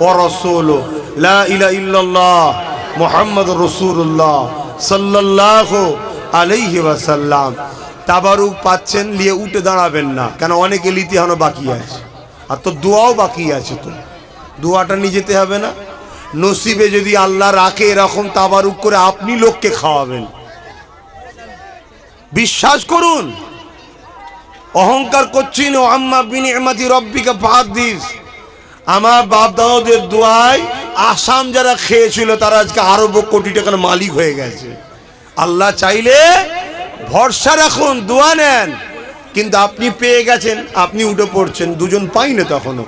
S1: ওয়া রাসূলুহু। লা ইলাহা ইল্লাল্লাহ মুহাম্মাদুর রাসূলুল্লাহ সাল্লাল্লাহু আলাইহি ওয়াসাল্লাম। তাবারুক পাচ্ছেন, নিয়ে উঠে দাঁড়াবেন না, কেন অনেকে লিতে এখনো বাকি আছে, আর তো দোয়াও বাকি আছে, তো দোয়াটা নিয়ে যেতে হবে না? নসিবে যদি আল্লাহ রাখে এরকম তাবারুক করে আপনি লোককে খাওয়াবেন, বিশ্বাস করুন। অহংকার করছেন, ও আম্মা বিনিআমাতি রাব্বিকা ফাহাদ্দিস। আমার বাপ দাদাদের দোয়ায় আসাম যারা খেয়েছিল তারা আজকে আরব কোটি টাকার মালিক হয়ে গেছে। আল্লাহ চাইলে ভরসা রাখুন, দোয়া নেন, কিন্তু আপনি পেয়ে গেছেন, আপনি উঠে পড়ছেন, দুজন পাইনি তখনও।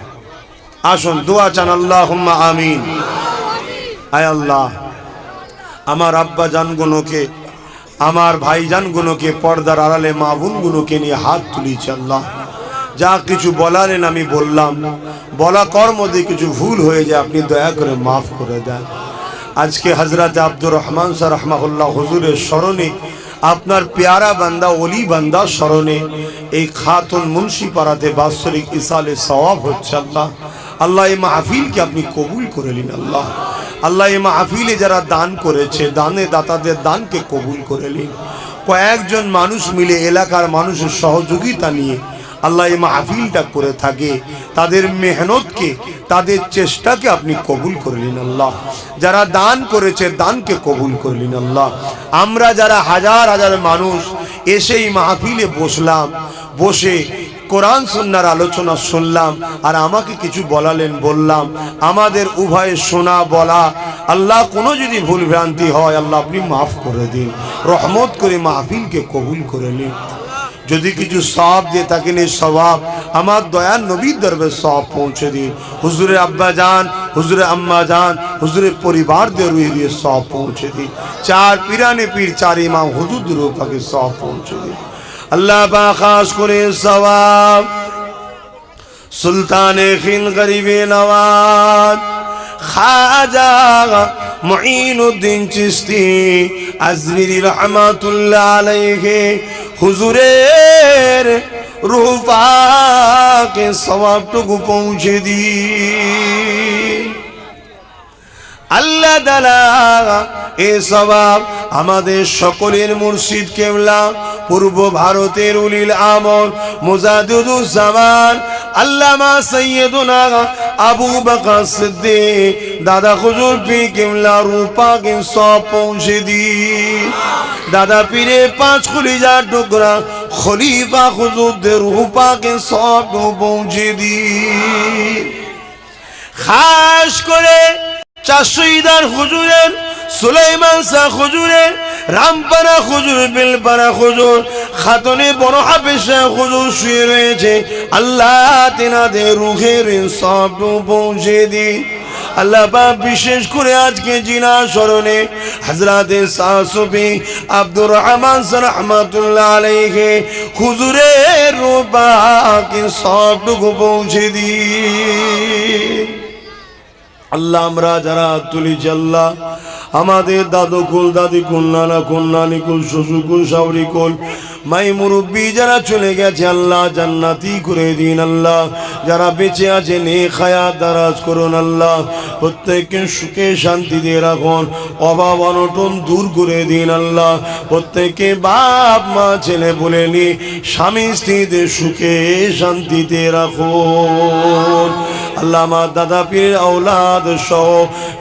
S1: আসুন দোয়া চান, আল্লাহুম্মা আমিন। আয় আল্লাহ, আমার আব্বা জানগুলোকে, আমার ভাই জানগুলোকে, পর্দার আড়ালে মা বোনগুলোকে নিয়ে হাত তুলিছি। আল্লাহ, যা কিছু বলালেন আমি বললাম, বলা কর্ম দিয়ে কিছু ভুল হয়ে যায় আপনি দয়া করে মাফ করে দেন। আজকে হযরত আব্দুর রহমান স্যার রাহমাহুল্লাহ হুজুরের স্মরণে, আপনার পেয়ারা বান্দা ওলি বান্দা স্মরণে এই খাতুন মুন্সি পাড়াতে বাৎসরিক ইসালে সওয়াব হচ্ছে। আল্লাহ, আল্লাহ এই মাহফিলকে আপনি কবুল করে নিন। আল্লাহ, আল্লাহ এই মাহফিলে যারা দান করেছে, দানে দাতাদের দানকে কবুল করে নিন। কয়েকজন মানুষ মিলে এলাকার মানুষের সহযোগিতা নিয়ে আল্লাহ এই মাহফিলটা করে থাকে, তাদের মেহনতকে, তাদের চেষ্টাকে আপনি কবুল করে নিন। আল্লাহ, যারা দান করেছে দানকে কবুল করে নিন। আল্লাহ, আমরা যারা হাজার হাজার মানুষ এসে এই মাহফিলে বসলাম, বসে কোরআন সুন্নাহর আলোচনা শুনলাম, আর আমাকে কিছু বলালেন, বললাম, আমাদের উভয়ে শোনা বলা, আল্লাহ কোনো যদি ভুল ভ্রান্তি হয় আল্লাহ আপনি মাফ করে দিন, রহমত করে মাহফিলকে কবুল করে নিন। যদি কিছু সওয়াব দিয়ে থাকেন, এই সওয়াব আমার দয়ার নবীর দরবারে সওয়াব পৌঁছে দিন। হুজুরের আব্বা জান, হুজুরের আম্মা জান, হুজুরের পরিবারদের রুহে দিয়ে সওয়াব পৌঁছে দিন। চার পীরানে পীর, চার ইমাম হুজুরদের রূহে সওয়াব পৌঁছে দিন। আল্লাহ পাক খাস করে সওয়াব সুলতানে খিন গরিবে নওয়াজ খাজা মুঈনুদ্দিন চিশতি আজমিরি রহমাতুল্লাহ আলাইহি হুজুরের রূহ পাকে সওয়াবটুকু পৌঁছে দিন। আল্লাহ তাআলা এই সওয়াব আমাদের সকলের মুর্শিদ কেবলা পূর্ব ভারতের উলিল আমর মুজাদ্দিদুজ জামান আল্লামা সাইয়্যিদুনা আবু বকর সিদ্দিক দাদা হুজুর পীর কেবলা রূহ পাকে সব পৌঁছে দিন। দাদা পীরে পাঁচ খলিজার টুকরা খলিফা হুজুরদের রূহ পাকে সব পৌঁছে দিন। খাস করে চাষইদার হুজুরের সুলাইমান শাহ হুজুরের রামপাড়া হুজুর বেলপাড়া হুজুর খাতনে বড় হাফেজা হুজুর শুয়ে রয়েছে আল্লাহ তেনাদের রুহের সব পৌঁছে দিন। আল্লাহ পাক বিশেষ করে আজকে জিনা স্মরণে হযরতে শাহ সুফি আব্দুর রহমান রাহমাতুল্লাহ আলাইহি হুজুরের রূহ পাকে সবটুকু পৌঁছে দিন। আল্লাহ আমরা যারা তুলেছি আল্লাহ আমাদের দাদু কুল দাদি কুল নানা কুল নানি কুল শ্বশুর কুল শাওরি কুল মাই মুরব্বী যারা চলে গেছে আল্লাহ জান্নাতি করে দিন। আল্লাহ যারা বেঁচে আছে নেক হায়াত দারাজ করুন। আল্লাহ প্রত্যেককে সুখে শান্তিতে রাখুন, অভাব অনটন দূর করে দিন। আল্লাহ প্রত্যেককে বাপ মা ছেলে বলেনি স্বামী স্ত্রীতে সুখে শান্তিতে রাখুন। আল্লাহ আমার দাদা পীরের আওলাদ সহ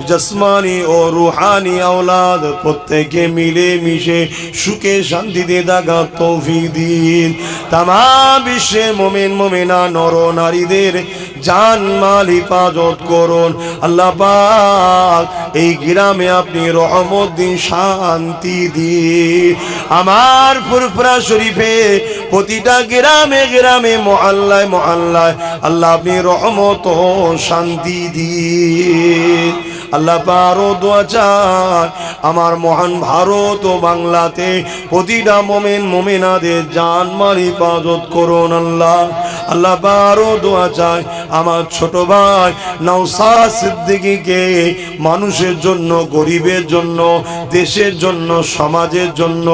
S1: জসমানি ও রুহানি আওলাদ প্রত্যেকে মিলে মিশে সুখে শান্তিতে দাগা তৌফিক দিন। তামাম বিশ্বে মুমিন মুমিনা নর নারীদের জান মাল হিফাজত করুন। আল্লাহ পাক এই গ্রামে আপনি রহমত দিন, শান্তি দিন। আমার ফুরফুরা শরীফে প্রতিটা গ্রামে গ্রামে মহল্লায় মহল্লায় আল্লাহ আপনি রহমত শান্তি দিন। আল্লাহ পারো দোয়া চাই আমার মহান ভারত ও বাংলাতে প্রতিটা মোমেন মোমেনাদের জান মাল হিফাজত করুন। আল্লাহ আল্লাহ পারো দোয়া চাই আমার ছোট ভাই নওশাদ সিদ্দিকীকে মানুষের জন্য, গরিবের জন্য, দেশের জন্য, সমাজের জন্য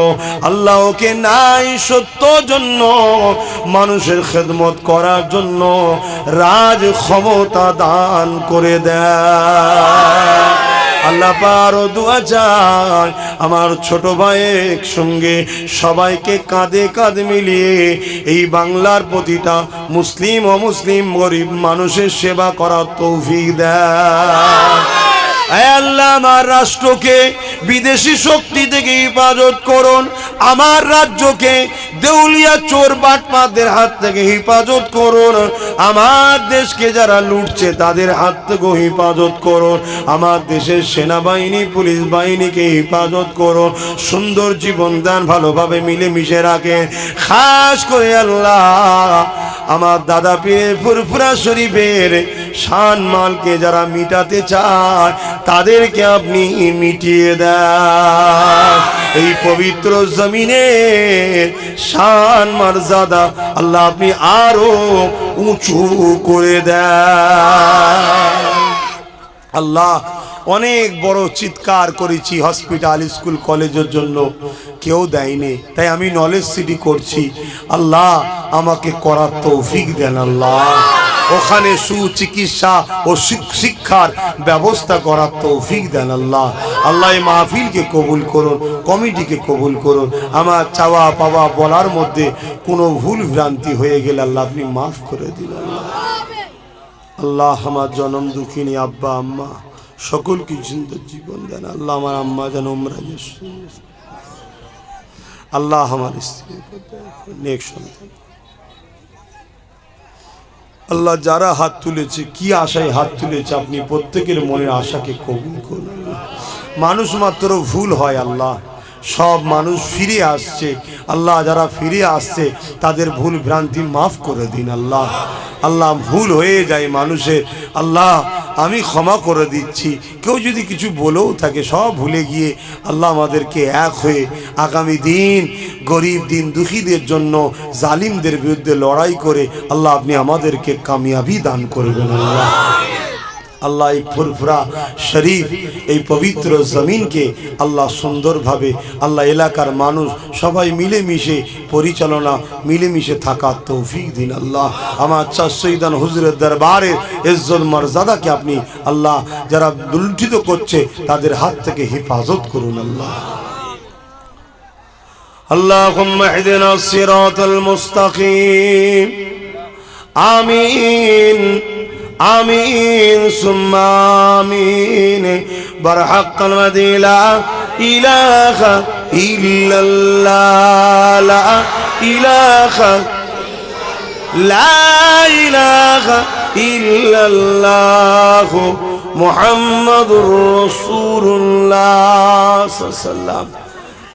S1: আল্লাহ ওকে নাই সত্য জন্য মানুষের খেদমত করার জন্য রাজ ক্ষমতা দান করে দেয়। আল্লাহ পারো দোয়া চাই আমার ছোট ভাইয়ের সঙ্গে সবাইকে কাঁধে কাঁধ মিলিয়ে এই বাংলার প্রতিটা মুসলিম অমুসলিম গরিব মানুষের সেবা করার তৌফিক দেয়। আল্লাহ আমার রাষ্ট্রকে বিদেশি শক্তি থেকে হেফাজত করুন। আমার রাজ্যকে দেউলিয়া চোর বাটপাদের হাত থেকে হেফাজত করুন। আমার দেশকে যারা লুটছে তাদের হাত থেকে হেফাজত করুন। আমার দেশের সেনাবাহিনী পুলিশ বাহিনীকে হেফাজত করুন। সুন্দর জীবন দান, ভালোভাবে মিলেমিশে রাখে। খাস করে আল্লাহ আমার দাদা পীরের ফুরফুরা শরীফের শান মালকে যারা মিটাতে চায় তাদেরকে আপনি মিটিয়ে দেন। এই পবিত্র জমিনে শান মর্যাদা আল্লাহ আপনি আরো উঁচু করে দেন। আল্লাহ অনেক বড় চিৎকার করেছি হসপিটাল স্কুল কলেজের জন্য, কেউ দেয়নি, তাই আমি নলেজ সিটি করছি। আল্লাহ আমাকে করার তৌফিক দেন। আল্লাহ ওখানে সুচিকিৎসা ও শিক্ষার ব্যবস্থা করার তৌফিক দেন। আল্লাহ আল্লাহ এই মাহফিলকে কবুল করুন, কমিটিকে কবুল করুন। আমার চাওয়া পাওয়া বলার মধ্যে কোনো ভুল ভ্রান্তি হয়ে গেলে আল্লাহ আপনি মাফ করে দিন। আল্লাহ আল্লাহ আমার জনম দুঃখিনী আব্বা আম্মা সকলকে সুন্দর জীবন দেন। আল্লাহ আমার আম্মা যেন উমরা গেছে। আল্লাহ আমার স্ত্রী নেক সন্তান। আল্লাহ যারা হাত তুলেছে, কি আশায় হাত তুলেছে, আপনি প্রত্যেকের মনের আশাকে কবুল করুন। মানুষ মাত্র ভুল হয়, আল্লাহ সব মানুষ ফিরে আসছে। আল্লাহ যারা ফিরে আসছে তাদের ভুল ভ্রান্তি মাফ করে দিন। আল্লাহ আল্লাহ ভুল হয়ে যায় মানুষের, আল্লাহ আমি ক্ষমা করে দিচ্ছি। কেউ যদি কিছু বলেও থাকে সব ভুলে গিয়ে আল্লাহ আমাদেরকে এক হয়ে আগামী দিন গরিব দিন দুঃখীদের জন্য জালিমদের বিরুদ্ধে লড়াই করে আল্লাহ আপনি আমাদেরকে কামিয়াবি দান করবেন। আল্লাহ আল্লাহ এই ফুরফুরা শরীফ এই পবিত্র জমিনকে আল্লাহ সুন্দরভাবে আল্লাহ এলাকার মানুষ সবাই মিলেমিশে পরিচালনা মিলেমিশে থাকার তৌফিক দিন আল্লাহ। আমার সৈয়দান হুজুরের দরবারে ইজ্জত মর্যাদাকে আপনি আল্লাহ যারা লুণ্ঠিত করছে তাদের হাত থেকে হেফাজত করুন আল্লাহ। اللهم اهدنا الصراط المستقيم آمين آمين ثم آمين برحق المدي لا إله إلا الله لا إله لا إله إلا الله محمد رسول الله صلى الله عليه وسلم